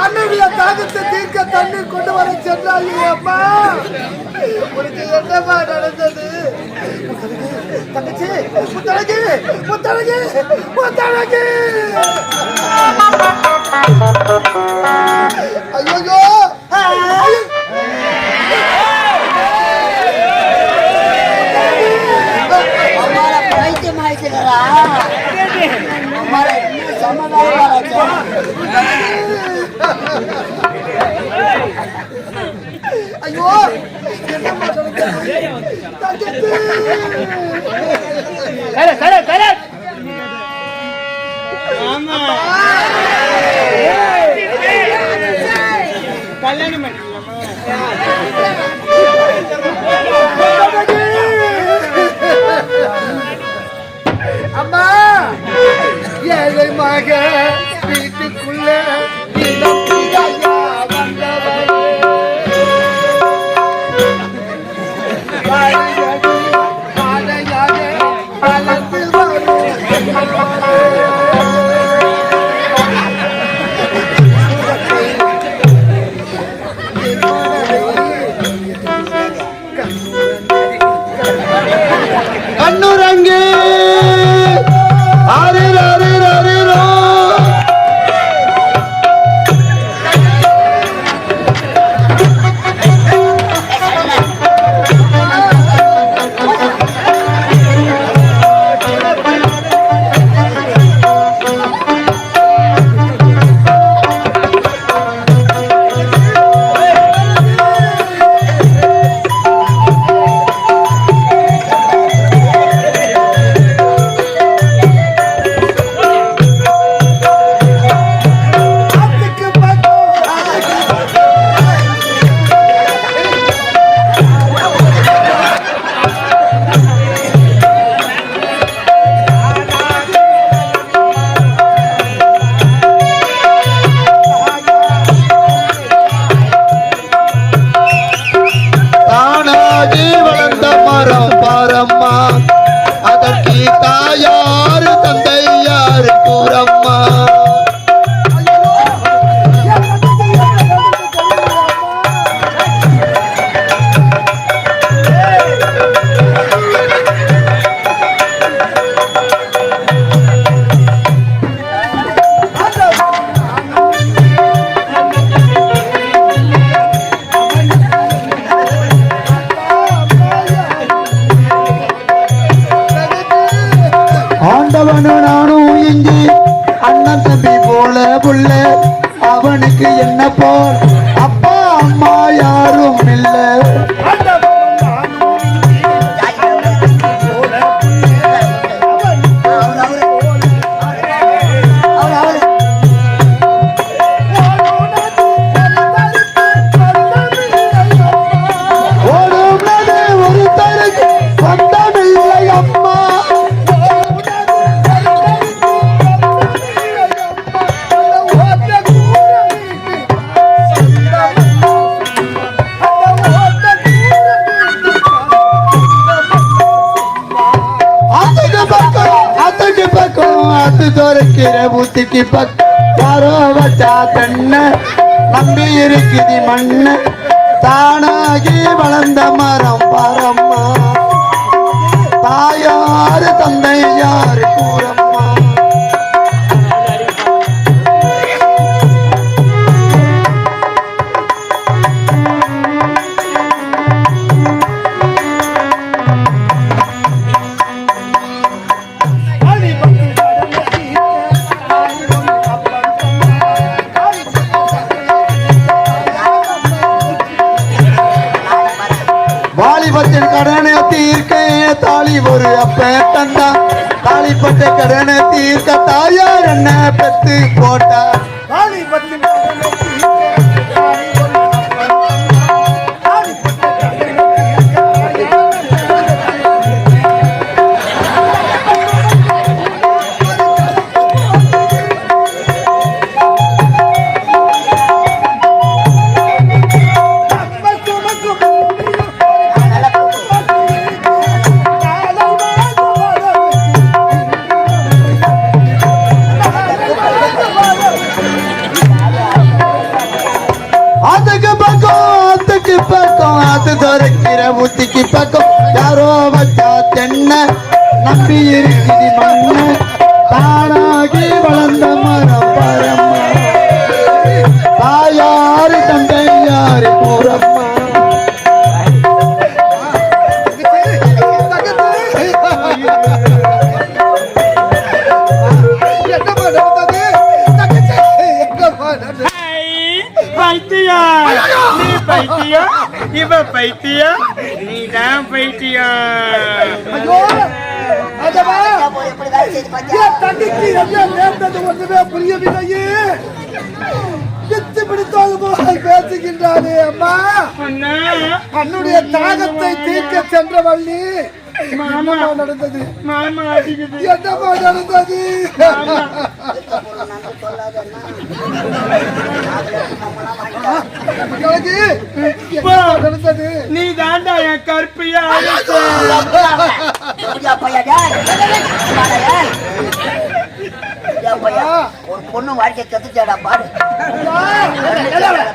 அன்னைய தாகத்தை தீர்க்க தண்ணீர் கொண்டு வர சென்றாயே அம்மா. உனக்கு என்னமா நடந்தது தங்கச்சி? முத்தழகி, முத்தழகி, முத்தழகி! ஐயோ ஐயோ கல்யாணம் அம்மா. ஏழை மக வீட்டுக்குள்ள கண்ணுரங்கு அவனுக்கு என்ன போல் அப்பா அம்மா யாரும் இல்லை. ஒரு அது துறக்கிற புத்திக்கு யாரோ வச்சா தென்ன நம்பி இருக்குது மண்ணு தானாகி வளர்ந்த மரம் பரம்மா தாயாரு தந்தை யாரு கூறம்மா கடனை தீர்க்க தாலி ஒரு அப்ப தந்தா தாலிப்பட்ட கடனை தீர்க்க தாயார் என்ன பெத்து போட்டா அது துறக்கிற புத்திக்கு பக்கம் யாரோ வச்சா தென்ன நம்பி இருக்குது மண்ணு தானாகி வளர்ந்த மரம் பரம்மா தாயாரு தந்தை யாரு கூறம்மா பைத்தியா இவ பைத்தியா நீதான் பைத்தியா பேசுகின்றானே அம்மா தன்னுடைய தாகத்தை தீர்க்க சென்ற வள்ளி நடந்தது மாமா என்னமா நடந்தது நடந்தது நீ தாண்டா என் கற்பியா ஒரு பொண்ணு வாழ்க்கை கத்துச்சாடா பாடு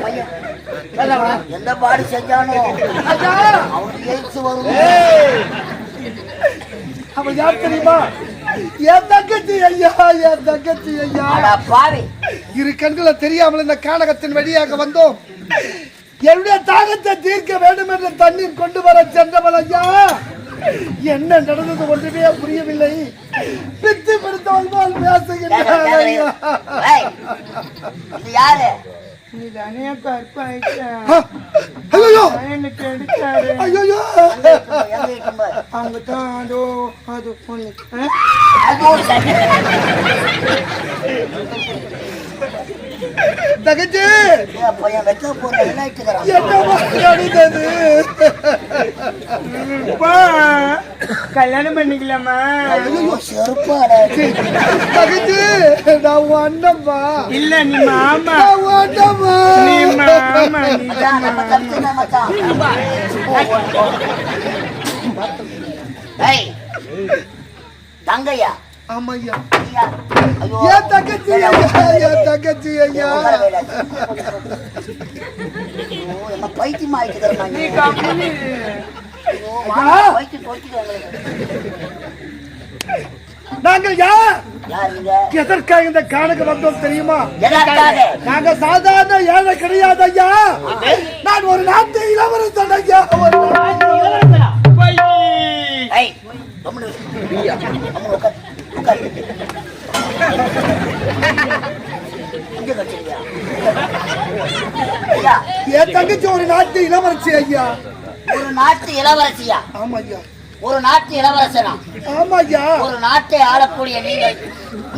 பையன் எந்த பாடு செஞ்சானோ அவனுக்கு எய்ட்ஸ் வரும். அவன் யார் தெரியுமா? என் தங்கச்சி ஐயா, என் தங்கச்சி ஐயா. பாவி இரு கண்களை தெரியாமல் இந்த கானகத்தின் வழியாக வந்தோம். என்னுடைய தாகத்தை தீர்க்க வேண்டும் என்று தண்ணீர் கொண்டு வர சென்றவள் ஐயா. என்ன நடந்தது ஒன்றுமே புரியவில்லை. பித்து பிடித்தவள் போல் பேசுகின்றார் ஐயா. தங்கச்சி கல்யாணம் பண்ணிக்கலாமா? தங்கச்சி நான் அண்ணம்மா. இல்ல நீ மாமா. அண்ணம்மா நீ மாமா. தங்கையா? ஆமையா. ஏன் தங்கச்சி ஐயா, ஏன் தங்கச்சி ஐயா. பைத்தியமா நாங்கள் எதற்காக இந்த காணுக்கு வந்தோம் தெரியுமா? நாங்க சாதாரண ஏழை கிடையாது ஐயா. நான் ஒரு நாட்டு இளவரசன் ஐயா. என் தங்கச்சி ஒரு நாட்டு இளவரசி ஐயா. ஒரு நாட்டு இளவரசியா? ஆமா ஐயா. ஒரு நாட்டு இளவரசனா? ஆமா ஐயா. ஒரு நாட்டை ஆளக்கூடிய நீங்கள்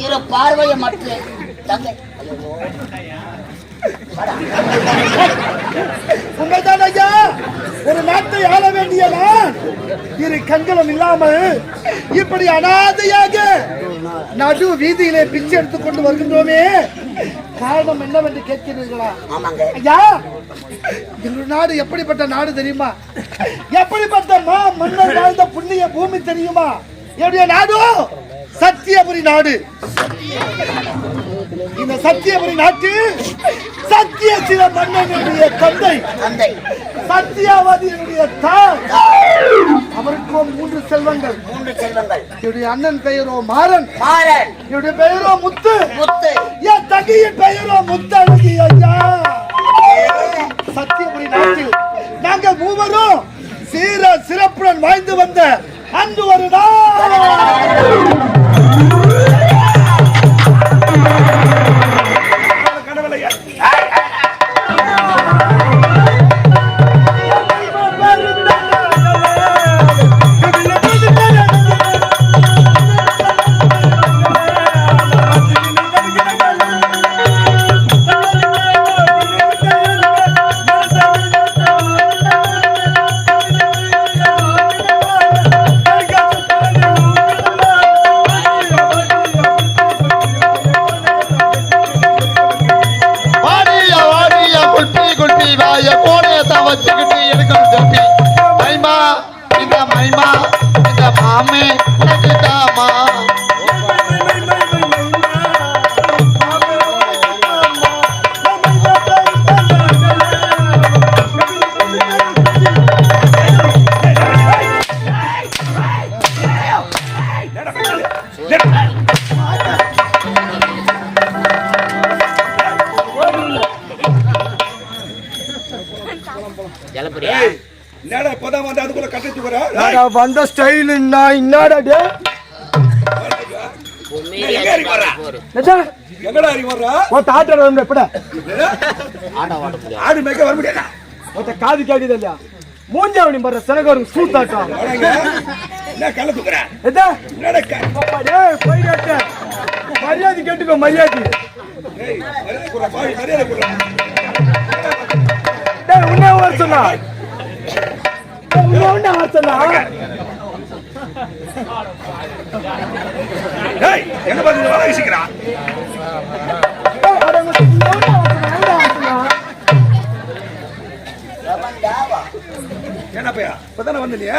இரு பார்வையை மட்டும் தங்கை உண்மைதான் ஐயா. ஒரு நாட்டை ஆள வேண்டிய நான் இரு கண்களும் இல்லாமல் இப்படி அனாதையாக நடு வீதியிலே பிச்சை எடுத்துக் கொண்டு வருகின்றோமே, காரணம் என்னவென்று கேட்கிறீர்களா? ஐயா, எங்கள் நாடு எப்படிப்பட்ட நாடு தெரியுமா? எப்படிப்பட்ட மன்னர் வாழ்ந்த புண்ணிய பூமி தெரியுமா? என்னுடைய நாடு சத்தியபுரி நாடு. இந்த சத்தியபுரி நாட்டு சத்தியசில மன்னனுடைய தந்தை சத்தியாவதியினுடைய தாய். அவருக்கும் 3 செல்வங்கள். என்னுடைய அண்ணன் பெயரோ மாறன். என்னுடைய பெயரோ முத்து. என் தங்கையின் பெயரோ முத்தழகி. ஐயா, சத்தியபுரி நாட்டில் நாங்கள் மூவரும் சீர சிறப்புடன் வாழ்ந்து வந்த அன்று ஒரு நாள் வந்த ஸ்டைல் என்னடா டே காது கேக்குது இல்லையா மூஞ்சாவணி பண்ற சிறகு சூத்தாட்டம் மரியாதை கேட்டுக்கோ மரியாதை உன்ன வர சொன்னா என்ன பண்ணி வளர்ச்சிக்கிறான் என்ன பையா இப்பதானே வந்தீங்க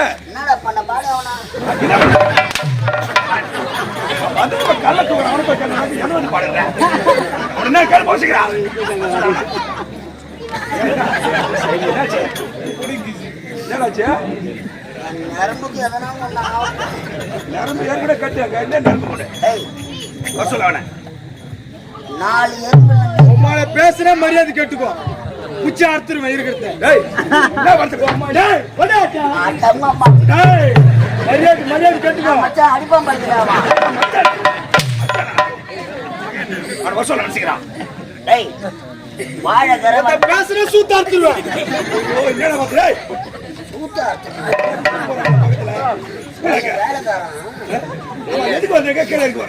கல்ல தூக்குறான் பாடுறேன் என்ன கல் போசிக்கிறான் நரம்பு ஏற்கனவே கட்டுங்க என்ன நரம்பு கூட சொல்ல வேணாம் 4 எறும்பு உமால பேசுற மரியாதை கேட்டுக்கோ உச்சி அறுத்துருவேன் இருக்கிறது மரியாதை கேட்டுக்கோ அடிப்பம் படுத்துறாமா பேசுற சூத்தா அறுத்துருவேன் எதுக்கு வந்த கீழே இருக்கு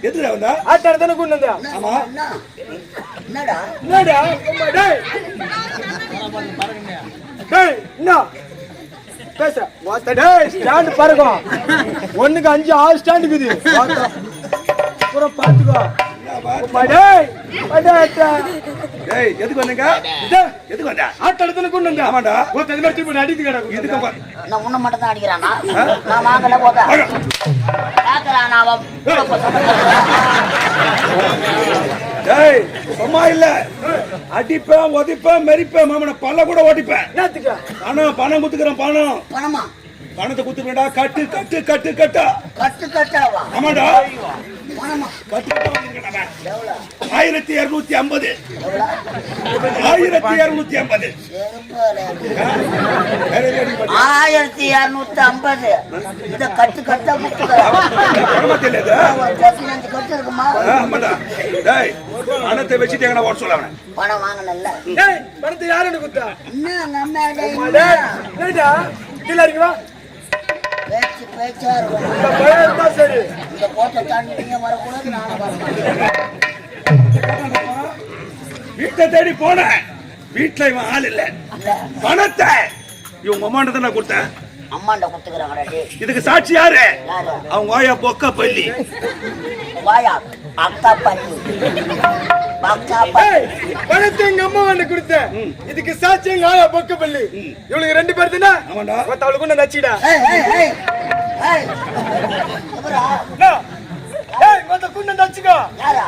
எதுல வந்தா ஆட்டாரதானே கொண்டு வந்தா ஆமா என்னடா என்னடா டேய் டேய் என்ன பேச வாத்த டேய் ஸ்டாண்ட் பாருங்க ஒண்ணுக்கு 5 6 ஸ்டாண்ட் இருக்குது பூரா பாத்துக்கோ டேய் அடடா டேய் எதுக்கு வந்தீங்க எதுக்கு வந்தா ஆட்டாரதானே கொண்டு வந்தா ஆமாடா ஒரு தடவை திருப்பி அடித்து கடை இதுக்கு நான் உன்ன மட்டும் தான் அடிக்கிறானா நான் வாங்கல போதா கேக்குறானா அவன் டேய் சும்மா இல்ல அடிப்பேன் ஒதிப்பேன் மெரிப்பேன் மாமன பல்ல கூட ஓட்டிப்பேன் என்னத்துக்கு பணம் குத்துக்கிறேன் பணமா பணத்தை குத்துறடா கட்டு கட்டு கட்டு கட்டா கட்டு கட்டாவா ஆமாடா பணமா கட்டு கட்டா 1250 1250 1250 இத கட்டு கட்டா கட்டு இருக்குமா பணத்தை வச்சுட்டு ஓட சொல்ல பணம் வாங்கல பணத்தை யாரு குத்தா பேச்சா இருக்கும் சரி இந்த கோட்டை தாண்டி நீங்க வரக்கூடாது நானும் வரக்கூடாது வீட்டை தேடி போனேன் வீட்டுல இவன் ஆள் இல்ல பணத்தை இவங்க அம்மாண்ட நான் கொடுத்தேன் அம்மாண்ட கொடுத்துக்கிறாங்க இதுக்கு சாட்சி யாரு அவங்க வாயா பொக்க பள்ளி வாயா அக்கா பள்ளி பணத்தை எங்க அம்மா வந்து கொடுத்தேன் இதுக்கு சாட்சி எங்க ஆயா பொக்க பள்ளி இவளுக்கு 2 பேர் தானே ஆமாண்டா அவளுக்கு நச்சிடா கூண்டு வச்சுக்கோ. யாரா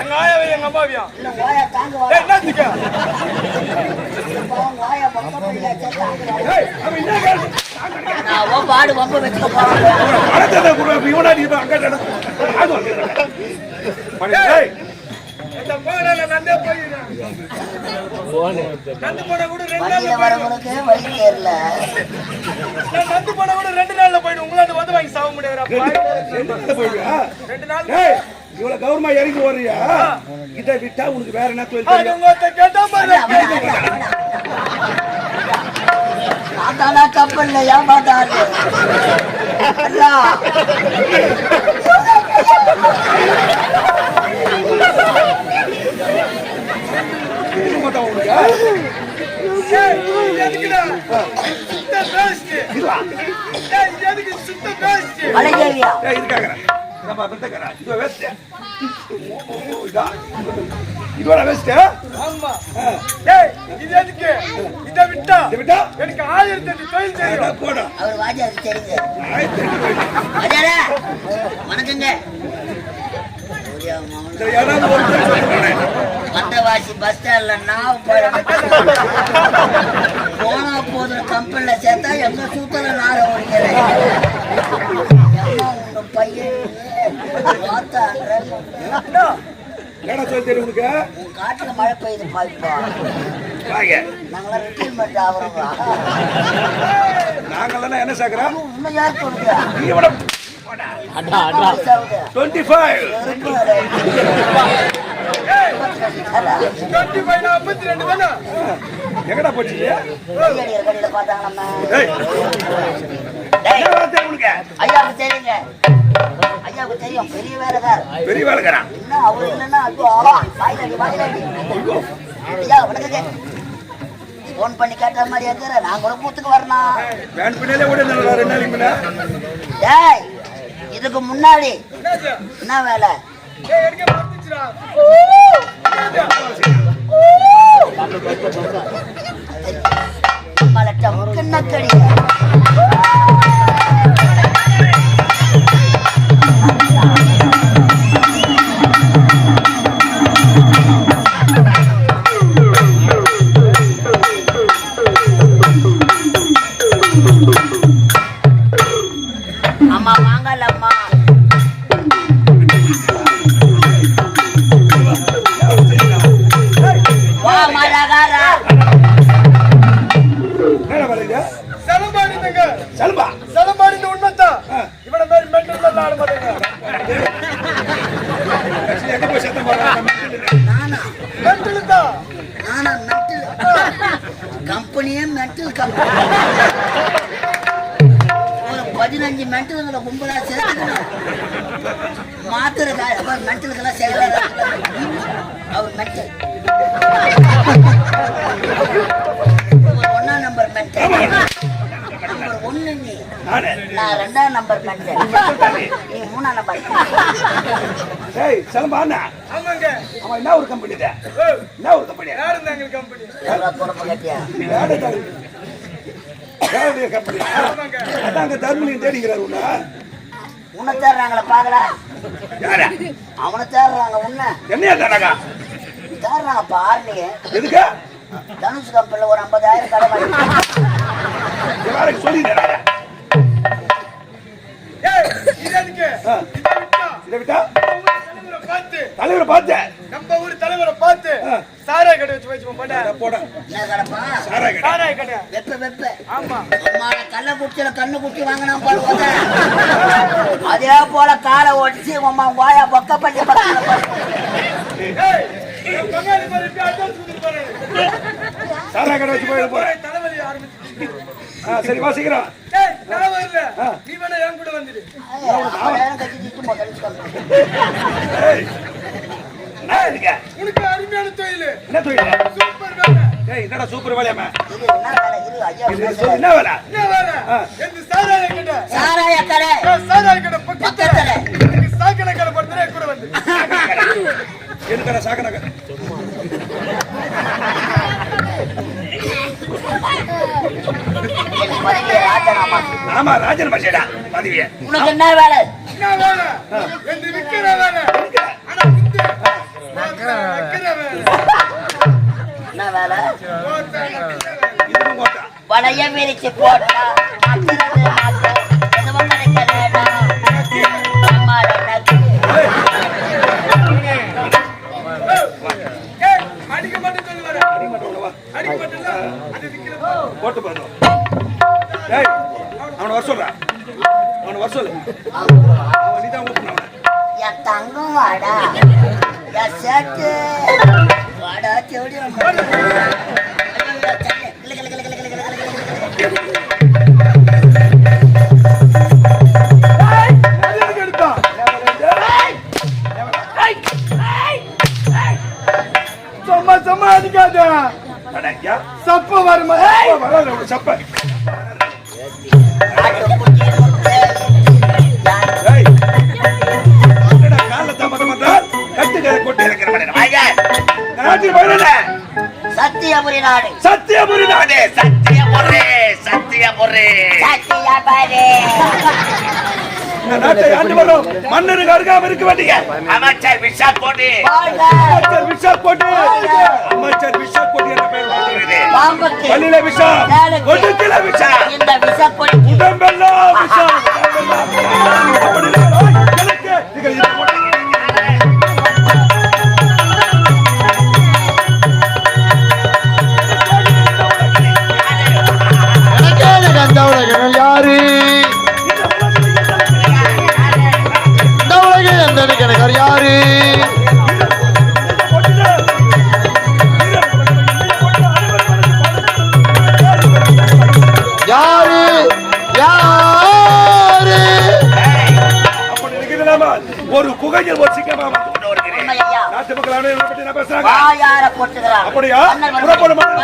எங்க ஆயாவையும் எங்க அம்மாவையும். இல்ல வாயா தாங்க வா என்னத்துக்கு? வாயா பக்கம் பண்ணியா தாங்க ஏய் அவன் என்ன கேளு நான் ஓ பாடு வம்ப வெச்சுக்க போறேன் பணத்தை கூட இவனாடி அங்க அது வந்து ஏய் இந்த போனல நந்தே போயிடுறேன். நந்து போன கூட 2 நாள்ல வண்டியில வரவங்களுக்கு வழி தெரியல நான் நந்து போன கூட 2 நாள்ல போயிடும். உங்களால வந்து வாங்கி சாவ முடியாதுப்பா. என்ன போய்யா 2 நாள். ஏய் இவ்வளவு கௌரவமா இறங்கி ஓடுறியா இதை விட்டா உனக்கு வேற என்ன தொழில் அது தெரியும் உங்ககிட்ட கேட்டா பாரு. தானா கப்பல்ல ஏமாத்தாரு அல்லா மாட்டா உனக்கு ஏய், இது எதுக்குடா? சுத்த பேஸ்ட். ஏய், இது எதுக்கு சுத்த பேஸ்ட்? மலைதேவியா ஏய் இருக்காங்க நம்ம பெத்தக்கற இது வேஸ்ட் இதா இதுவர வேஸ்ட் ஆமா. ஏய், இது எதுக்கு? இத விட்டா இதை விட்டா எனக்கு 1008 தொழில் தெரியும். போடா அவர் வாஜாரு தெரியுங்க ஆயிரத்தி அஜாரா வணக்கங்க இந்த யாராவது ஒரு பேர் சொல்லுவானே வந்தவாசி பஸ் ஸ்டாண்ட்ல நான் போனா போதும் கம்பெனில சேர்த்தா எங்க சூத்தல நார ஓடிக்கிறேன் உங்க பையன் ஏடா சொல்லி தெரியும் உனக்கு உன் காட்டுல மழை பெய்யுது பாய்ப்பா வாங்க நாங்களாம் ரிட்டைர்மெண்ட் ஆகிறோம் நாங்கெல்லாம் என்ன சாக்குறோம் இன்னும் யார் சொல்லுங்க நீ விட 25 25 52 தானே? எங்கடா போச்சு கடையில பார்த்தாங்கன்னா ஏய் என்ன வார்த்தை உனக்கு ஐயாவுக்கு தெரியுங்க ஐயாவுக்கு தெரியும் பெரிய வேலைக்கார் பெரிய வேலைக்காரன் என்ன அவரு இல்லைன்னா ஐயோ வாயிலாடி ஐயா வணக்கங்க போன் பண்ணி கேட்ட மாதிரி இருக்கிற நான் கூட பூத்துக்கு வரணும் வேன் பின்னாலே ஓடி இருந்தா 2 நாளைக்கு முன்ன டேய் இதுக்கு முன்னாடி என்னது? என்ன வேலை ஏய், எனக்கு பத்துச்சுடா. மலட்டம் கிண்ணக்கடி அம்மா வாங்கலம்மா வா மலகாரா என்ன வேலைங்க செலமாடிதுங்க. செல்பா செலமாடிது உண்மைதான். இவனை மாதிரி மென்டல் எல்லாம் ஆட மாட்டேங்க. எங்க போய் சத்தம் போடுறாங்க நானா மென்டல் தான். நானா மென்டல் கம்பெனியே மென்டல் கம்பெனி ஒரு 15 மென்டலுங்களை கும்பலா சேர்த்துக்கணும் மாத்திரை மென்டலுக்கெல்லாம் சேகர அவர் மென்டல் ஒன்னா நம்பர் மென்டல் நம்பர் 1 நீ நானே நான் 2ஆம் நம்பர் மென்டல் நீ 3ஆம் நம்பர் ஏய் செல்பா அண்ணா ஆமாங்க. அவன் என்ன ஒரு கம்பெனி இது ஏய், என்ன ஒரு கம்பெனி யாரு இருந்தாங்க கம்பெனி? பொறுப்பு கட்டியா வேலைக்காரன் கம்பெனி ஆமாங்க. அதாங்க தர்மலிங்கம் தேடிக்கிறார் உன்ன உன்னை தேடுறாங்களா பாக்கல யாரா அவனை தேடுறாங்க உன்னை என்னையா தரகா தேடுறாங்க பாருங்க எதுக்கு தனுஷ் கம்பெனில ஒரு 50,000 கடை வாங்கி வேலைக்கு சொல்லி தராங்க ஏய், இது எதுக்கு? இதை விட்டா தலைவரை பார்த்து தலைவரை பார்த்தேன் நம்ம ஊர் தலைவரை பார்த்து சாராய கடை வச்சு போட்டா. போட என்ன கடைப்பா சாராய கடை சாராய கடை. வெப்ப ஆமா. அம்மாட கள்ள குடிச்சல கண்ணு குடிச்சு வாங்கினா பாருங்க அதே போல காலை ஓடிச்சு அம்மா வாயா பக்க பண்ணி ஏய், என் பங்காளி பாரு, இப்படி அட்வான்ஸ் கொடுத்துட்டு போறாரு. சாராய கடை வச்சு போயிட போறேன் தலைவலி ஆரம்பிச்சு. சரி வாசிக்கிறோம் ஏய், நான் வரல. நீ வேணா என் கூட வந்துடு. 50,000 கட்டி திட்டு தனுஷ் கம்பெனி ஏய் என்ன இருக்க உனக்கு அருமையான தொழில். என்ன தொழில் சூப்பர் வேலை. ஏய் என்னடா சூப்பர் வேலையாம இது என்ன வேலை இது ஐயா என்ன வேலை என்ன வேலை? எந்த சாராய கடை? சாராய கடை சாராய கடை பக்கத்துல. பக்கத்துல. எனக்கு சாக்கடை கடை படுத்துறே கூட வந்து. எதுக்கடா சாக்கடை பதவியை ராஜினாமா. ஆமா ராஜன் பசேடா பதவியை. உனக்கு என்ன வேலை? என்ன வேலை? என்று விக்கிற வேலை. ஆனா முந்து வைக்கிற வேலை. என்ன வேலை? ஓட்ட வைக்கிற வேலை. இதுவும் கோட்டா. வளைய விரிச்சு போட்டா மாத்துறது மாத்த எதுவும் கிடைக்கலடா. அம்மாட நக்கு. ஏய், அடிக்க மாட்டேன்னு சொல்லி வர. அடிக்க மாட்டேன்ல? அது விக்கிற வேலை. போட்டு பாரு. டேய் அவனை வர சொல்றா. அவனை வர சொல்லு. அவன் நீதான் ஊத்துனவன். என் தங்கம் வாடா. என் சேட்டு வாடா செவடி. சும்மா சும்மா அடிக்காத. அட யா. சப்ப வருமா? வராத ஒரு சப்ப. டேய். என்னடா கால்ல தாமதம் பண்ற? கட்டுக்கரை கொட்டி இறக்கிற மாதிரி. வாங்க. நாட்டி வரல. சத்தியபுரி நாடு. சத்தியபுரி நாடே. சத்தியபுரி. சத்தியபுரி. சத்தியபுரி. இந்த நாட்டை ஆண்டு வரும் மன்னருக்கு அருகாம இருக்க வேண்டிய அமைச்சர் விஷால் கோட்டி. அமைச்சர் விஷால் கோட்டி. அமைச்சர் விஷால் கோட்டி என்ற பெயர் வாழ்கிறது. பாம்புக்கு பள்ளியில விஷால். வேலைக்கு ஒடுக்கில விஷால். இந்த விஷப்பொடி உடம்பெல்லாம் விஷால். அப்படி இல்லை. எனக்கு நீங்கள் இதை போட்டு எனக்கே அந்த உலகினர் யாரு? இந்த உலகில் எந்த எனக்கு யாரு? யாரு? யாரு? அப்படி இருக்கிறாமா ஒரு குகையில் ஒரு சிங்கமா வந்து கொண்டு வருகிறேன். உண்மையா? நாட்டு மக்கள் அனைவரும் பற்றி நான் பேசுறாங்க. வாயார போட்டுகிறார். அப்படியா? மன்னர் புறப்படும் வருகிறேன்.